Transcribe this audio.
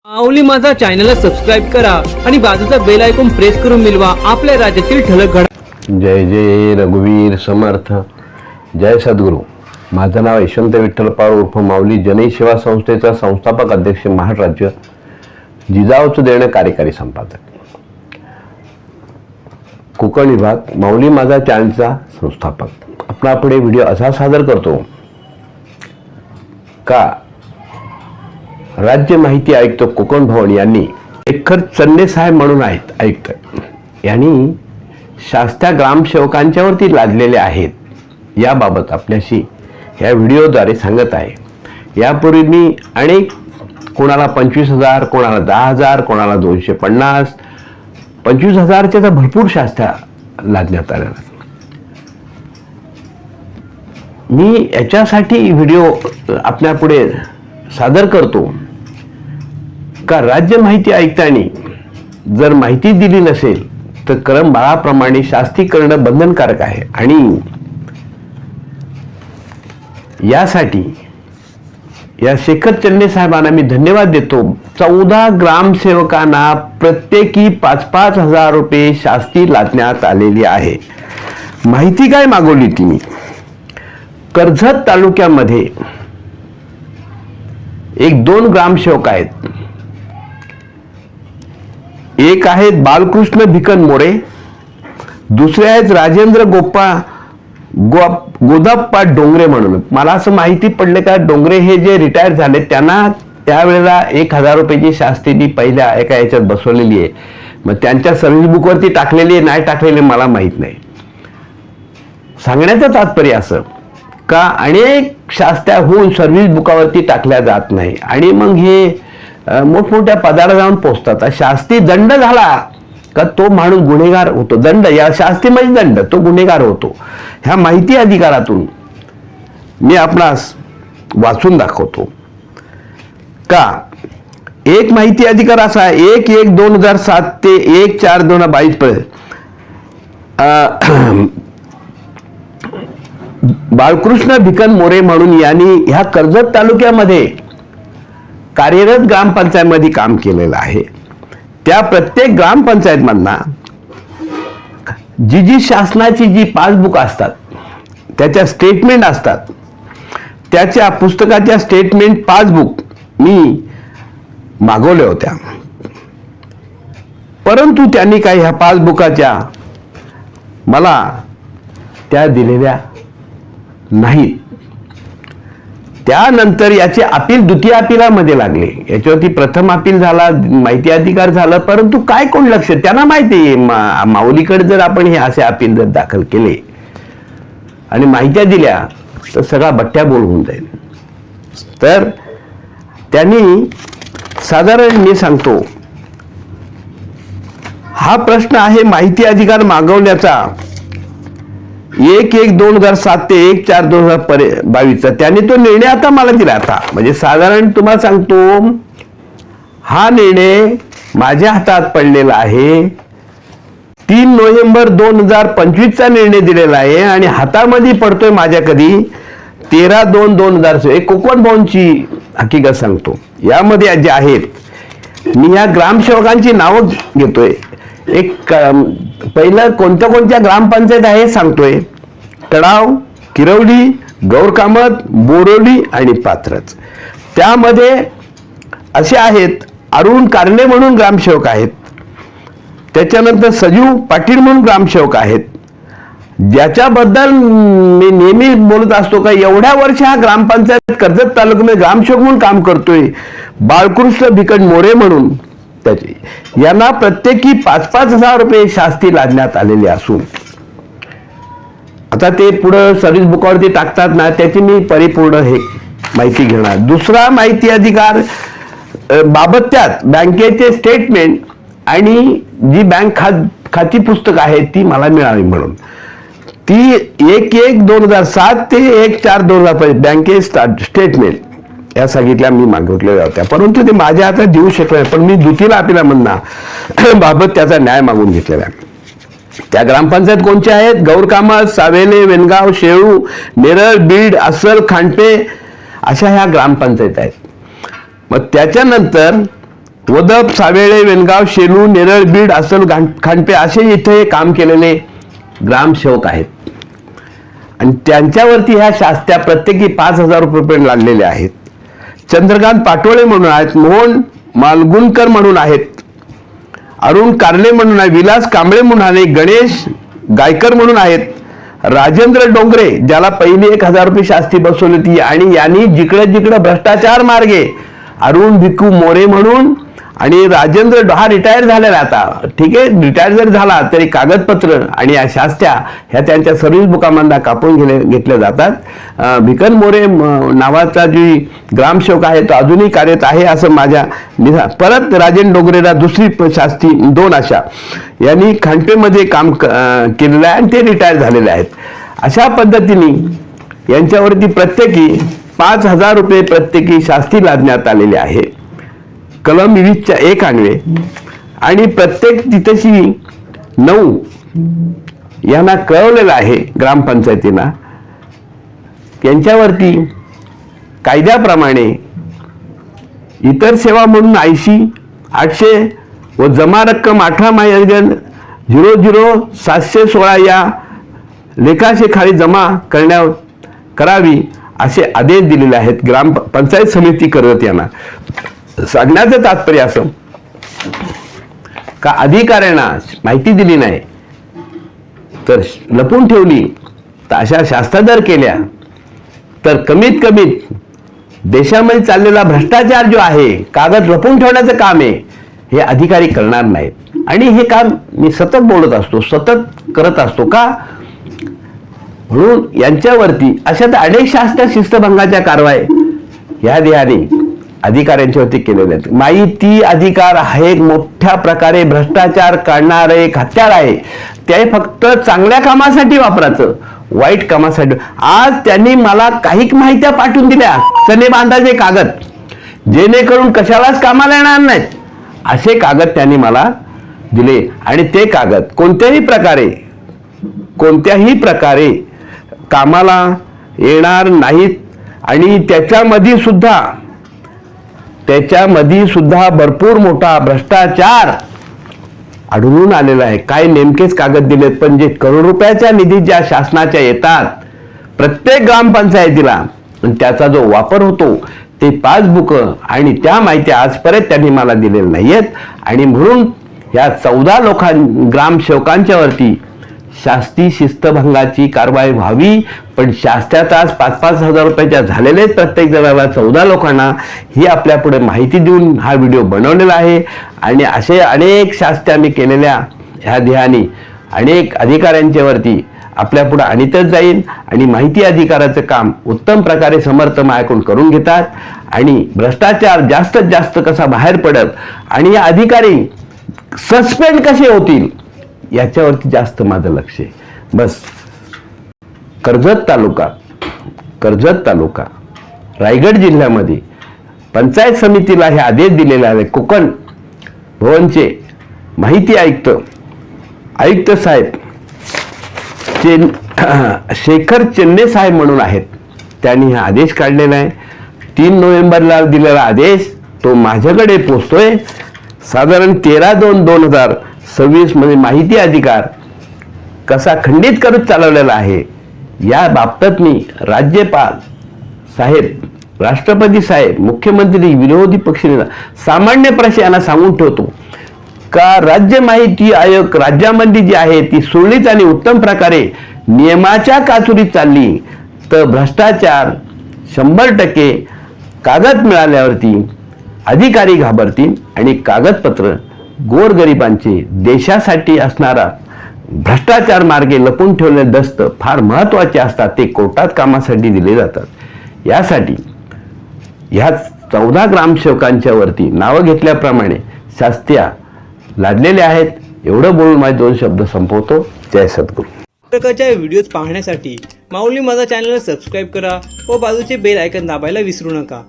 माऊली माझा चॅनलला सबस्क्राइब करा आणि बाजूचा बेल आयकॉन प्रेस करून मिळवा आपल्या राज्यातील ठळक घडामोडी। जय जय रघुवीर समर्थ। जय सद्गुरू। माझं नाव यशवंत विठ्ठल पवार उर्फ माऊली जनई सेवा संस्थेचा संस्थापक अध्यक्ष महाराष्ट्र जिजाऊचं देणं कार्यकारी संपादक कोकण विभाग माऊली माझा चॅनलचा संस्थापक आपणापुढे व्हिडिओ असा सादर करतो का राज्य माहिती आयुक्त कोकण भवन यांनी शेखर चन्ने साहेब म्हणून आहेत आयुक्त यांनी शास्त्या ग्रामसेवकांच्यावरती लादलेले आहेत याबाबत आपल्याशी या व्हिडिओद्वारे सांगत आहे। यापूर्वी मी अनेक कोणाला 25,000 कोणाला 10,000 कोणाला 250 25,000च्या तर भरपूर शास्त्या लादण्यात आल्या। मी याच्यासाठी व्हिडिओ आपल्यापुढे सादर करतो का राज्य माहिती आयुक्तांनी जर माहिती दिली नसेल तर क्रम बाळाप्रमाणे शास्ती करणं बंधनकारक आहे आणि यासाठी या शेखर चन्ने साहेबांना मी धन्यवाद देतो। 14 ग्रामसेवकांना प्रत्येकी 5-5 हजार रुपये शास्ती लादण्यात आलेली आहे। माहिती काय मागवली ती मी कर्जत तालुक्यामध्ये एक 2 ग्रामसेवक आहेत। एक आहेत बालकृष्ण भिकन मोरे, दुसरे आहेत राजेंद्र गोदाप्पा डोंगरे म्हणून। मला असं माहिती पडले का डोंगरे हे जे रिटायर झाले त्यांना त्यावेळेला 1,000 रुपयाची शास्तीनी पहिल्या एका याच्यात बसवलेली आहे। मग त्यांच्या सर्व्हिस बुकवरती टाकलेली आहे नाही टाकलेली मला माहित नाही। सांगण्याचं तात्पर्य असं का अनेक शास्त्या होऊन सर्व्हिस बुकावरती टाकल्या जात नाही आणि मग हे मोठमोठ्या पदाला जाऊन पोहोचतात। शास्ती दंड झाला का तो माणूस गुन्हेगार होतो। दंड या शास्ती म्हणजे दंड तो गुन्हेगार होतो। ह्या माहिती अधिकारातून मी आपणास वाचून दाखवतो का एक माहिती अधिकार असा 1/1/2007 ते 1/4/2022 पर्यंत बालकृष्ण भिकन मोरे म्हणून यांनी ह्या कर्जत तालुक्यामध्ये कार्यरत ग्रामपंचायतमध्ये काम केलेलं आहे। त्या प्रत्येक ग्रामपंचायतमधना जी शासनाची जी पासबुक असतात त्याच्या स्टेटमेंट असतात त्याच्या पुस्तकाच्या स्टेटमेंट पासबुक मी मागवल्या होत्या, परंतु त्यांनी काही ह्या पासबुकाच्या मला त्या दिलेल्या नाहीत। त्यानंतर याचे अपील द्वितीय अपीलामध्ये लागले। याच्यावरती प्रथम अपील झाला, माहिती अधिकार झालं, परंतु काय कोण लक्ष त्यांना माहिती आहे माऊलीकडे जर आपण हे असे अपील जर दाखल केले आणि माहित्या दिल्या तर सगळा बट्ट्या बोल होऊन जाईल। तर त्यांनी साधारण मी सांगतो हा प्रश्न आहे माहिती अधिकार मागवण्याचा 1/1/2007 ते 1/4/2022 त्यांनी तो निर्णय आता मला दिला। आता म्हणजे साधारण तुम्हाला सांगतो हा निर्णय माझ्या हातात पडलेला आहे। 3 नोव्हेंबर 2025 निर्णय दिलेला आहे आणि हातामध्ये पडतोय माझ्या कधी 13/2/2006 कोकण भवनची हकीकत सांगतो। यामध्ये जे आहेत मी या ग्रामसेवकांची नावं घेतोय। एक पहिलं कोणत्या ग्रामपंचायत आहे सांगतोय तडाव, किरवली, गौरकामत, बोरोली आणि पात्रच। त्यामध्ये असे आहेत अरुण कारणे म्हणून ग्रामसेवक आहेत, त्याच्यानंतर सजीव पाटील म्हणून ग्रामसेवक आहेत, ज्याच्याबद्दल मी नेहमी बोलत असतो का एवढ्या वर्ष हा ग्रामपंचायत कर्जत तालुक्यामध्ये ग्रामसेवक म्हणून काम करतोय बालकृष्ण भिकन मोरे म्हणून। यांना प्रत्येकी 5-5 हजार रुपये शास्ती लादण्यात आलेली असून आता ते पुढे सर्व्हिस बुकावरती टाकतात ना त्याची मी परिपूर्ण हे माहिती घेणार। दुसरा माहिती अधिकार बाबत त्यात बँकेचे स्टेटमेंट आणि जी बँक खाती पुस्तक आहे ती मला मिळावी म्हणून ती 1/1/2007 ते 1/4/2022 बँके स्टेटमेंट या सांगितल्या मी मागितलेल्या होत्या, परंतु ते माझ्या हातात देऊ शकले नाही। पण मी द्वितीय अपीलामधना बाबत त्याचा न्याय मागून घेतलेला आहे। त्या ग्रामपंचायत कोणत्या आहेत गौरकामत, सावेले, वेनगाव, शेळू, नेरळ, बीड, अस्सल, खांडपे अशा ह्या ग्रामपंचायत आहेत। मग त्याच्यानंतर वदप, सावेळे, वेनगाव, शेलू, नेरळ, बीड, असल, खांडपे असे इथे काम केलेले ग्रामसेवक आहेत. आणि त्यांच्यावरती ह्या शास्त्या प्रत्येकी 5,000 रुपये लागलेले आहेत. चंद्रकांत पाटोळे म्हणून आहेत, मोहन मालगुणकर म्हणून आहेत, अरुण कारले म्हणून आहे, विलास कांबळे म्हणून आहे, गणेश गायकर म्हणून आहेत, राजेंद्र डोंगरे ज्याला पहिली 1,000 रुपये शास्ती बसवली होती आणि यांनी जिकडे जिकडे भ्रष्टाचार मार्गे, अरुण भिकू मोरे म्हणून, आणि राजेंद्र हा रिटायर झालेला आता, ठीक आहे, रिटायर जर झाला तरी कागदपत्र आणि या शास्त्या ह्या त्यांच्या सर्व्हिस बुकामधून कापून घेतल्या जातात. भिकन मोरे नावाचा जी ग्रामसेवक आहे तो अजूनही कार्यरत आहे असं माझ्या परत राजेंद्र डोंगरेला दुसरी शास्ती 2 अशा यांनी खांडपेमध्ये काम केलेलं आहे आणि ते रिटायर झालेले आहेत. अशा पद्धतीने यांच्यावरती प्रत्येकी 5,000 रुपये प्रत्येकी शास्ती लादण्यात आलेली आहे. कलम 20(1) अन्वये आणि प्रत्येक तिथेशी 9 यांना कळवलेलं आहे ग्रामपंचायतींना. यांच्यावरती कायद्याप्रमाणे इतर सेवा म्हणून 80, 800 व जमा रक्कम 18,00,716 या लेखाशेखाली जमा करावी असे आदेश दिलेले आहेत ग्रामपंचायत समिती करत यांना. सांगण्याचं तात्पर्य असं का अधिकाऱ्यांना माहिती दिली नाही तर लपून ठेवली तर अशा शास्त्रा जर केल्या तर कमीत कमीत देशामध्ये चाललेला भ्रष्टाचार जो आहे, कागद लपून ठेवण्याचं काम आहे, हे अधिकारी करणार नाहीत. आणि हे काम मी सतत बोलत असतो, सतत करत असतो का, म्हणून यांच्यावरती अशा तर अनेक शास्त्रीय शिस्तभंगाच्या कारवाई या ध्येयाने अधिकाऱ्यांच्यावरती केलेले आहेत. माहिती अधिकार हे मोठ्या प्रकारे भ्रष्टाचार करणारे एक हत्यार आहे. ते फक्त चांगल्या कामासाठी वापरायचं, वाईट कामासाठी. आज त्यांनी मला काही माहित्या पाठवून दिल्या, सने बांधाचे कागद, जेणेकरून कशालाच कामाला येणार नाहीत असे कागद त्यांनी मला दिले. आणि ते कागद कोणत्याही प्रकारे कामाला येणार नाहीत. आणि त्याच्यामध्ये सुद्धा भरपूर मोठा भ्रष्टाचार आढळून आलेला आहे. काय नेमकेच कागद दिलेत, पण जे करोड रुपयाच्या निधी ज्या शासनाच्या येतात प्रत्येक ग्रामपंचायतीला आणि त्याचा जो वापर होतो ते पासबुक आणि त्या माहिती आजपर्यंत त्यांनी मला दिलेल्या नाहीयेत. आणि म्हणून ह्या 14 ग्रामसेवकांच्या वरती शास्ती शिस्तभंगाची कारवाई व्हावी. पण शास्त्याचा आज 5,000 रुपयाच्या झालेले प्रत्येक जणाला 14 लोकांना ही आपल्या पुढे माहिती देऊन हा व्हिडिओ बनवलेला आहे. आणि असे अनेक शास्त्या मी केलेल्या ह्या ध्येयाने अनेक अधिकाऱ्यांच्या वरती आपल्या पुढे आणतच जाईल. आणि माहिती अधिकाराचं काम उत्तम प्रकारे समर्थ माझ्याकडून करून घेतात. आणि भ्रष्टाचार जास्तीत जास्त कसा बाहेर पडत आणि या अधिकारी सस्पेंड कसे होतील याच्यावरती जास्त माझं लक्ष आहे. बस कर्जत तालुका रायगड जिल्ह्यामध्ये पंचायत समितीला हे आदेश दिलेले आहे. कोकण भवनचे माहिती आयुक्त साहेब शेखर चेन्ने साहेब म्हणून आहेत, त्यांनी हा आदेश काढलेला आहे. 3 नोव्हेंबरला दिलेला आदेश तो माझ्याकडे पोहोचतोय. साधारण 13/2/2026 मध्ये माहिती अधिकार कसा खंडित करत चालवलेला आहे या बाबतीत मी राज्यपाल साहेब, राष्ट्रपती साहेब, मुख्यमंत्री, विरोधी पक्षनेता, सामान्य प्रश्न यांना सांगून ठेवतो का राज्य माहिती आयोग राज्यामध्ये जी आहे ती सुरळीत आणि उत्तम प्रकारे नियमाच्या काचुरीत चालली तर भ्रष्टाचार 100% कागद मिळाल्यावरती अधिकारी घाबरतील. आणि कागदपत्र गोरगरिबांचे देशासाठी असणारा भ्रष्टाचार मार्गे लपून ठेवलेले दस्त फार महत्त्वाचे असतात, ते कोर्टात कामासाठी दिले जातात. यासाठी ह्या 14 ग्रामसेवकांच्या वरती नावं घेतल्याप्रमाणे शास्त्या लादलेल्या आहेत. एवढं बोलून माझे 2 शब्द संपवतो. जय सद्गुरू. प्रकारच्या व्हिडिओज पाहण्यासाठी माऊली माझा चॅनल सबस्क्राईब करा व बाजूचे बेल आयकॉन दाबायला विसरू नका.